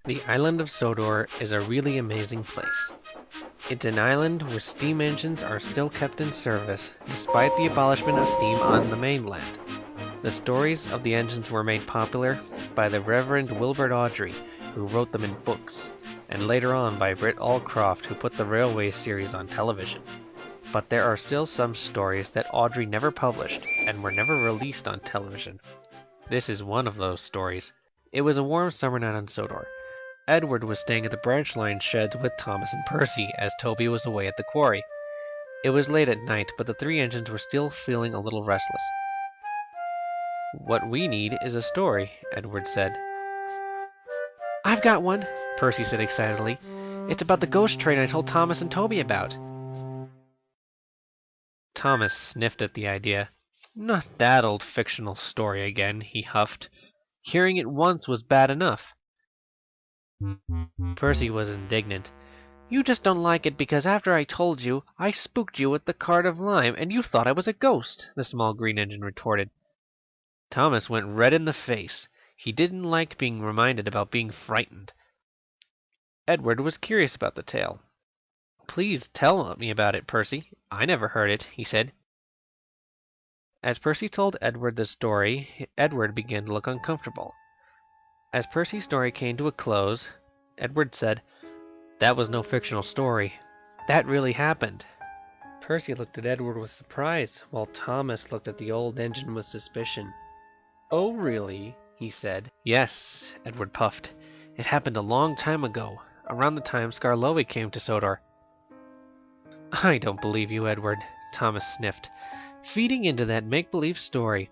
The island of Sodor is a really amazing place. It's an island where steam engines are still kept in service, despite the abolishment of steam on the mainland. The stories of the engines were made popular by the Reverend Wilbert Awdry, who wrote them in books, and later on by Britt Allcroft, who put the Railway series on television. But there are still some stories that Awdry never published, and were never released on television. This is one of those stories. It was a warm summer night on Sodor. Edward was staying at the branch line sheds with Thomas and Percy, as Toby was away at the quarry. It was late at night, but the three engines were still feeling a little restless. "What we need is a story," Edward said. "I've got one," Percy said excitedly. "It's about the ghost train I told Thomas and Toby about." Thomas sniffed at the idea. "Not that old fictional story again," he huffed. "Hearing it once was bad enough." Percy was indignant. "You just don't like it because after I told you, I spooked you with the cart of lime, and you thought I was a ghost," the small green engine retorted. Thomas went red in the face. He didn't like being reminded about being frightened. Edward was curious about the tale. "Please tell me about it, Percy. I never heard it," he said. As Percy told Edward the story, Edward began to look uncomfortable. As Percy's story came to a close, Edward said, "That was no fictional story. That really happened." Percy looked at Edward with surprise, while Thomas looked at the old engine with suspicion. "Oh, really?" he said. "Yes," Edward puffed. "It happened a long time ago, around the time Skarloey came to Sodor." "I don't believe you, Edward," Thomas sniffed, feeding into that make-believe story.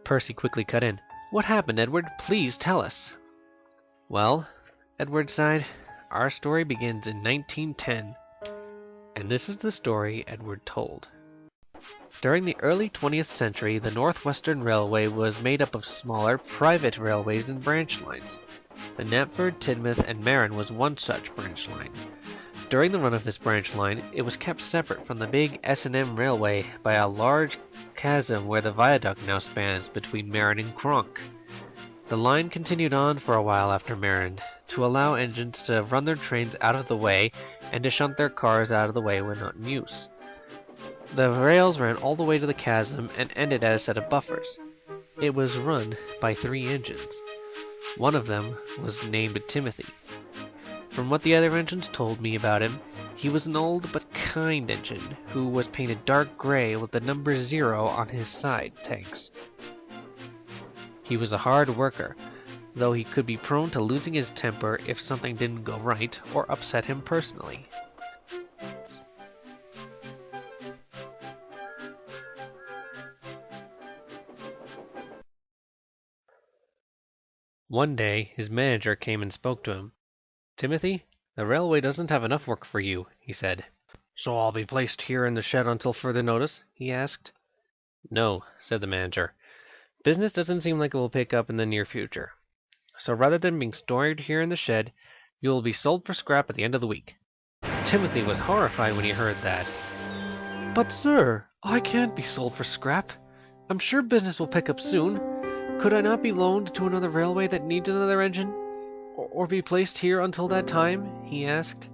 Percy quickly cut in. "What happened, Edward? Please tell us." "Well," Edward sighed, "our story begins in 1910. And this is the story Edward told. During the early 20th century, the Northwestern Railway was made up of smaller, private railways and branch lines. The Knapford, Tidmouth, and Marin was one such branch line. During the run of this branch line, it was kept separate from the big S&M Railway by a large chasm where the viaduct now spans between Marin and Cronk. The line continued on for a while after Marin, to allow engines to run their trains out of the way and to shunt their cars out of the way when not in use. The rails ran all the way to the chasm and ended at a set of buffers. It was run by 3 engines. One of them was named Timothy. From what the other engines told me about him, he was an old but kind engine who was painted dark gray with the number 0 on his side tanks. He was a hard worker, though he could be prone to losing his temper if something didn't go right or upset him personally. One day, his manager came and spoke to him. "Timothy, the railway doesn't have enough work for you," he said. "So I'll be placed here in the shed until further notice?" he asked. "No," said the manager. "Business doesn't seem like it will pick up in the near future. So rather than being stored here in the shed, you will be sold for scrap at the end of the week." Timothy was horrified when he heard that. "But sir, I can't be sold for scrap. I'm sure business will pick up soon. Could I not be loaned to another railway that needs another engine? Or be placed here until that time?" he asked.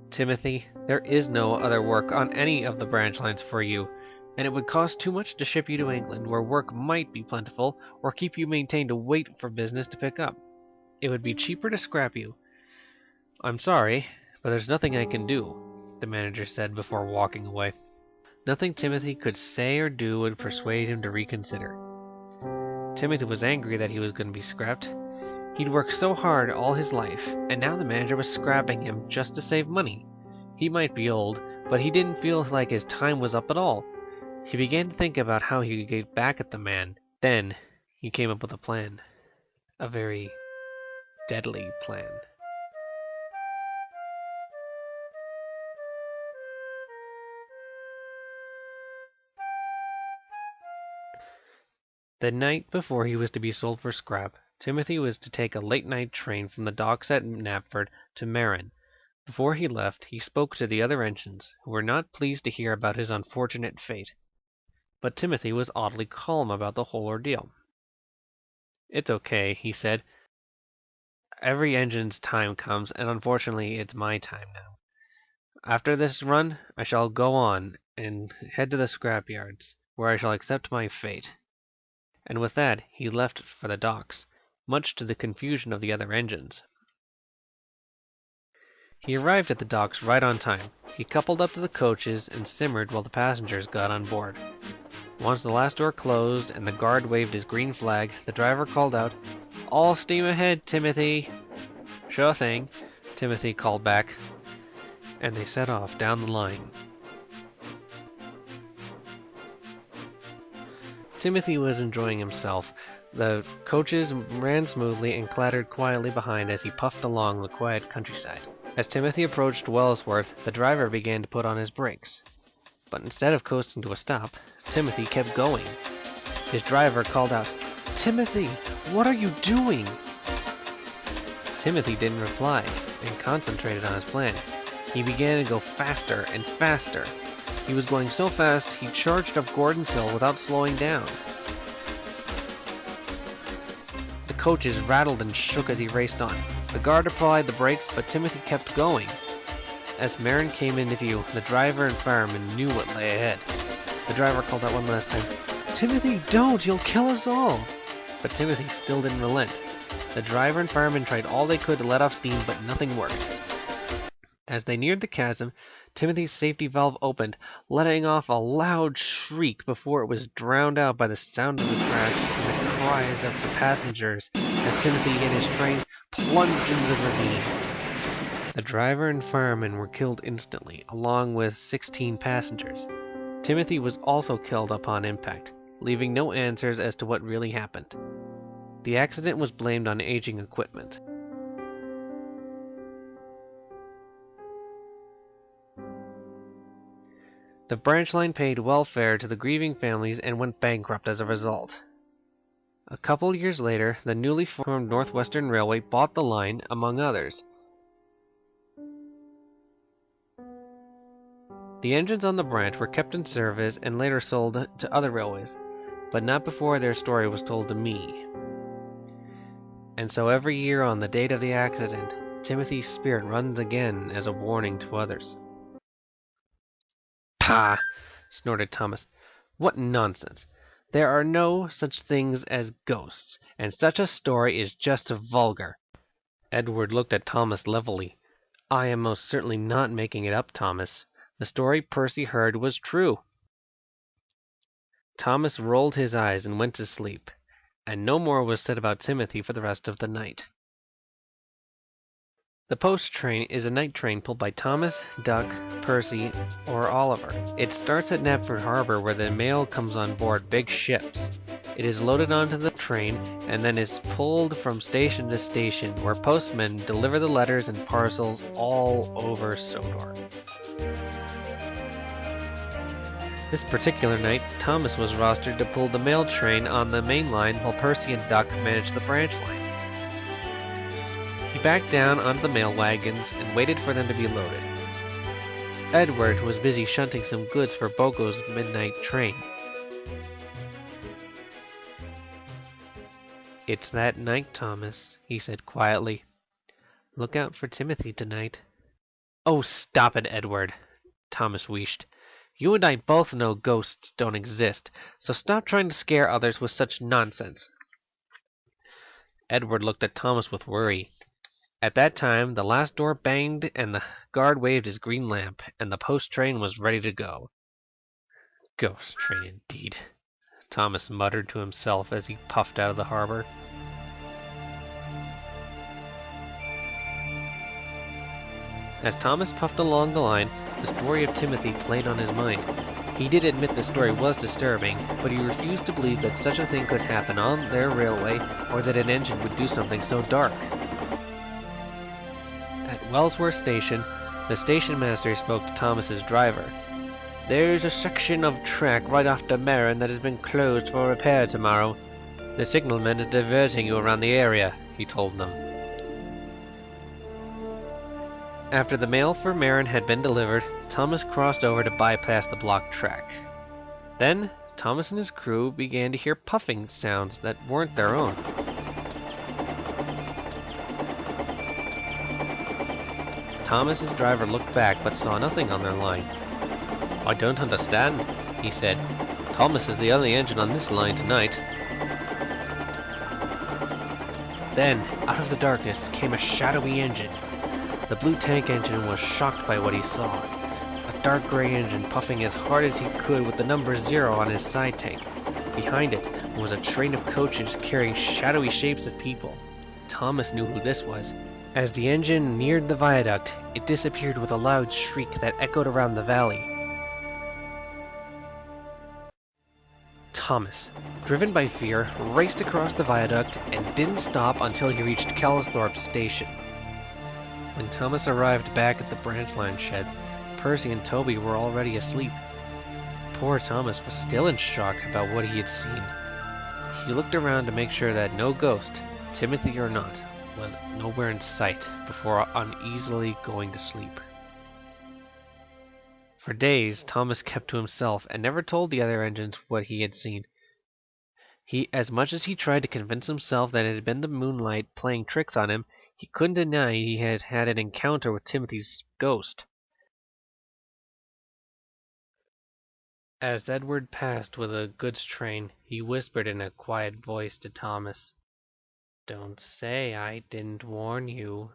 "Timothy, there is no other work on any of the branch lines for you, and it would cost too much to ship you to England, where work might be plentiful, or keep you maintained to wait for business to pick up. It would be cheaper to scrap you." "I'm sorry, but there's nothing I can do," the manager said before walking away. Nothing Timothy could say or do would persuade him to reconsider. Timothy was angry that he was going to be scrapped. He'd worked so hard all his life, and now the manager was scrapping him just to save money. He might be old, but he didn't feel like his time was up at all. He began to think about how he could get back at the man. Then he came up with a plan. A very deadly plan. The night before he was to be sold for scrap, Timothy was to take a late-night train from the docks at Knapford to Marin. Before he left, he spoke to the other engines, who were not pleased to hear about his unfortunate fate. But Timothy was oddly calm about the whole ordeal. "It's okay," he said. every engine's time comes, and unfortunately it's my time now. After this run, I shall go on and head to the scrapyards, where I shall accept my fate." And with that he left for the docks, much to the confusion of the other engines. He arrived at the docks right on time. He coupled up to the coaches and simmered while the passengers got on board. Once the last door closed and the guard waved his green flag, the driver called out, "All steam ahead, Timothy." "Sure thing," Timothy called back, and they set off down the line. Timothy was enjoying himself. The coaches ran smoothly and clattered quietly behind as he puffed along the quiet countryside. As Timothy approached Wellsworth, the driver began to put on his brakes. But instead of coasting to a stop, Timothy kept going. His driver called out, "Timothy, what are you doing?" Timothy didn't reply and concentrated on his plan. He began to go faster and faster. He was going so fast he charged up Gordon's Hill without slowing down. The coaches rattled and shook as he raced on. The guard applied the brakes, but Timothy kept going. As Marin came into view, the driver and fireman knew what lay ahead. The driver called out one last time, "Timothy, don't! You'll kill us all!" But Timothy still didn't relent. The driver and fireman tried all they could to let off steam, but nothing worked. As they neared the chasm, Timothy's safety valve opened, letting off a loud shriek before it was drowned out by the sound of the crash and the cries of the passengers as Timothy and his train plunged into the ravine. The driver and fireman were killed instantly, along with 16 passengers. Timothy was also killed upon impact, leaving no answers as to what really happened. The accident was blamed on aging equipment. The branch line paid welfare to the grieving families and went bankrupt as a result. A couple years later, the newly formed Northwestern Railway bought the line, among others. The engines on the branch were kept in service and later sold to other railways, but not before their story was told to me. And so every year on the date of the accident, Timothy's spirit runs again as a warning to others. "Pah!" snorted Thomas. "What nonsense! There are no such things as ghosts, and such a story is just vulgar." Edward looked at Thomas levelly. "I am most certainly not making it up, Thomas. The story Percy heard was true." Thomas rolled his eyes and went to sleep, and no more was said about Timothy for the rest of the night. The post train is a night train pulled by Thomas, Duck, Percy, or Oliver. It starts at Knapford Harbor where the mail comes on board big ships. It is loaded onto the train and then is pulled from station to station where postmen deliver the letters and parcels all over Sodor. This particular night, Thomas was rostered to pull the mail train on the main line while Percy and Duck managed the branch lines. He backed down onto the mail wagons and waited for them to be loaded. Edward was busy shunting some goods for Bogo's midnight train. "It's that night, Thomas," he said quietly. "Look out for Timothy tonight." "Oh, stop it, Edward," Thomas wheezed. "You and I both know ghosts don't exist, so stop trying to scare others with such nonsense." Edward looked at Thomas with worry. At that time, the last door banged and the guard waved his green lamp, and the post train was ready to go. "Ghost train, indeed," Thomas muttered to himself as he puffed out of the harbor. As Thomas puffed along the line, the story of Timothy played on his mind. He did admit the story was disturbing, but he refused to believe that such a thing could happen on their railway or that an engine would do something so dark. At Wellsworth Station, the station master spoke to Thomas's driver. "There's a section of track right after Marin that has been closed for repair tomorrow. The signalman is diverting you around the area," he told them. After the mail for Marin had been delivered, Thomas crossed over to bypass the blocked track. Then, Thomas and his crew began to hear puffing sounds that weren't their own. Thomas's driver looked back but saw nothing on their line. "I don't understand," he said. "Thomas is the only engine on this line tonight." Then, out of the darkness, came a shadowy engine. The blue tank engine was shocked by what he saw. A dark gray engine puffing as hard as he could with the number 0 on his side tank. Behind it was a train of coaches carrying shadowy shapes of people. Thomas knew who this was. As the engine neared the viaduct, it disappeared with a loud shriek that echoed around the valley. Thomas, driven by fear, raced across the viaduct and didn't stop until he reached Callisthorpe Station. When Thomas arrived back at the branch line sheds, Percy and Toby were already asleep. Poor Thomas was still in shock about what he had seen. He looked around to make sure that no ghost, Timothy or not, was nowhere in sight before uneasily going to sleep. For days, Thomas kept to himself and never told the other engines what he had seen. As much as he tried to convince himself that it had been the moonlight playing tricks on him, he couldn't deny he had had an encounter with Timothy's ghost. As Edward passed with a goods train, he whispered in a quiet voice to Thomas, "Don't say I didn't warn you."